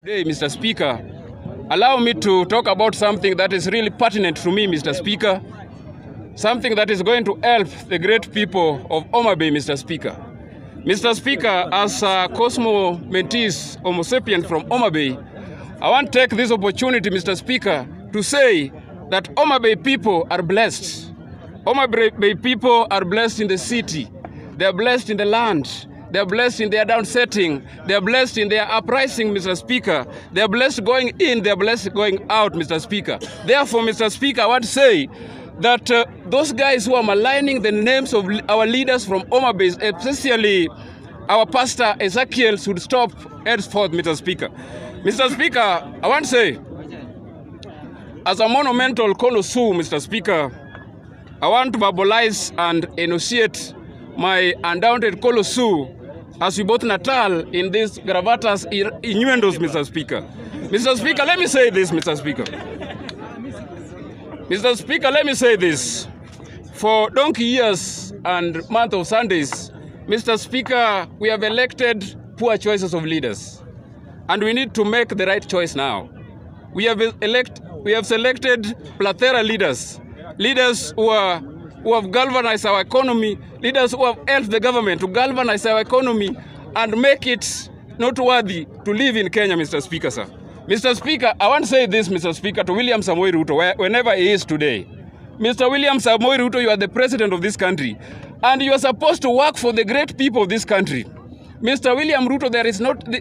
Today, Mr. Speaker, allow me to talk about something that is really pertinent to me, Mr. Speaker. Something that is going to help the great people of Homa Bay, Mr. Speaker. Mr. Speaker, as a Cosmo Mentis Homo sapien from Homa Bay, I want to take this opportunity, Mr. Speaker, to say that Homa Bay people are blessed. Homa Bay people are blessed in the city. They are blessed in the land. They are blessed in their downsetting. They are blessed in their uprising, Mr. Speaker. They are blessed going in. They are blessed going out, Mr. Speaker. Therefore, Mr. Speaker, I want to say that those guys who are maligning the names of our leaders from Homa Bay, especially our pastor Ezekiel, should stop henceforth, Mr. Speaker. Mr. Speaker, I want to say, as a monumental connoisseur, Mr. Speaker, I want to verbalize and enunciate my undoubted connoisseur as we both Natal in these gravatas innuendos, Mr. Speaker. Mr. Speaker, let me say this, Mr. Speaker. Mr. Speaker, let me say this. For donkey years and month of Sundays, Mr. Speaker, we have elected poor choices of leaders. And we need to make the right choice now. We have selected plethora leaders. Leaders who have galvanized our economy, leaders who have helped the government to galvanize our economy and make it noteworthy to live in Kenya, Mr. Speaker, sir. Mr. Speaker, I want to say this, Mr. Speaker, to William Samoei Ruto, whenever he is today. Mr. William Samoei Ruto, you are the president of this country, and you are supposed to work for the great people of this country. Mr. William Ruto,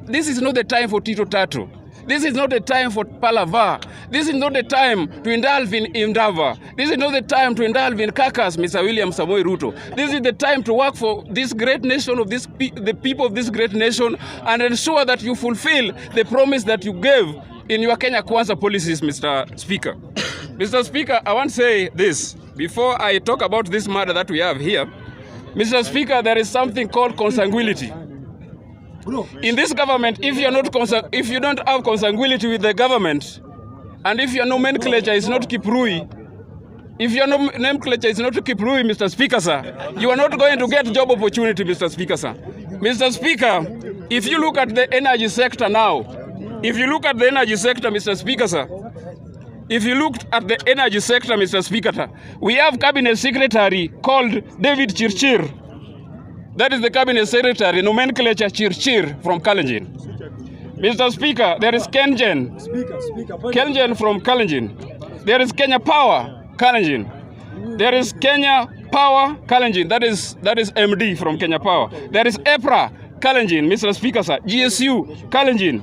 this is not the time for Tito Tato. This is not the time for palaver. This is not the time to indulge in endeavor. This is not the time to indulge in carcass, Mr. William Samoei Ruto. This is the time to work for this great nation, the people of this great nation, and ensure that you fulfill the promise that you gave in your Kenya Kwanza policies, Mr. Speaker. Mr. Speaker, I want to say this. Before I talk about this matter that we have here, Mr. Speaker, there is something called consanguinity. In this government, if you don't have consanguinity with the government, and if your nomenclature is not Kiprui, Mr. Speaker, sir, you are not going to get job opportunity, Mr. Speaker, sir. Mr. Speaker, if you look at the energy sector now, Mr. Speaker, sir, Mr. Speaker, sir, we have cabinet secretary called David Chirchir. That is the cabinet secretary, nomenclature Chirchir from Kalenjin. Mr. Speaker, there is Kenjen from Kalenjin. There is Kenya Power, Kalenjin. There is Kenya Power, Kalenjin. That is MD from Kenya Power. There is EPRA, Kalenjin, Mr. Speaker, sir. GSU, Kalenjin.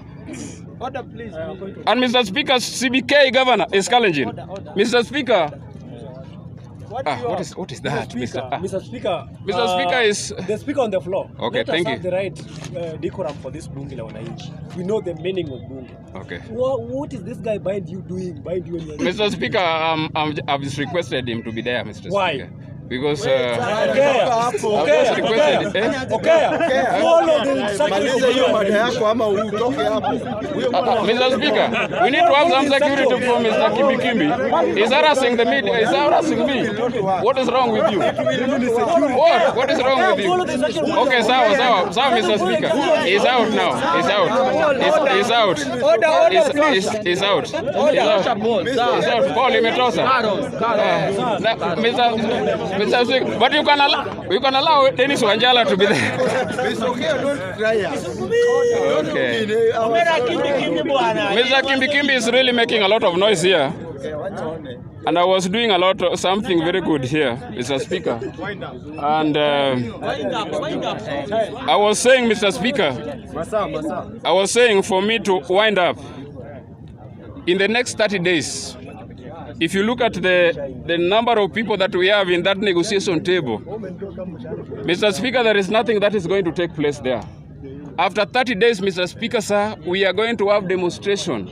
Order, please. And Mr. Speaker, CBK governor is Kalenjin. Mr. Speaker, what is that, Mr. Speaker? Mr. Speaker is the speaker on the floor. Okay, thank you. The right decorum for this Bunge LA Mwananchi. We know the meaning of Bunge. Okay. What is this guy behind you doing? Mr. Speaker, I've just requested him to be there, Mr. Why? Speaker. Because follow Mr. Speaker, we need to have some security for Mr. Kimbi. He's harassing the media. He's harassing me. What is wrong with you? What is wrong with you? Okay, sawa, Mr. Speaker. He's out now. He's out. He's out. Paul imetosa. Mr. Speaker, but you can allow Dennis Wanjala to be there. It's okay, don't try us. Okay. Mr. Kimbi is really making a lot of noise here. And I was doing something very good here, Mr. Speaker. And I was saying, Mr. Speaker, for me to wind up, in the next 30 days, if you look at the number of people that we have in that negotiation table, Mr. Speaker, there is nothing that is going to take place there. After 30 days, Mr. Speaker, sir, we are going to have demonstration.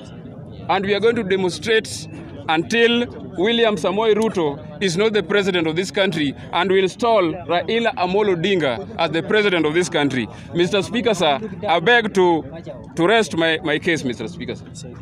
And we are going to demonstrate until William Samoei Ruto is not the president of this country and will install Raila Amolo Odinga as the president of this country. Mr. Speaker, sir, I beg to rest my case, Mr. Speaker, sir.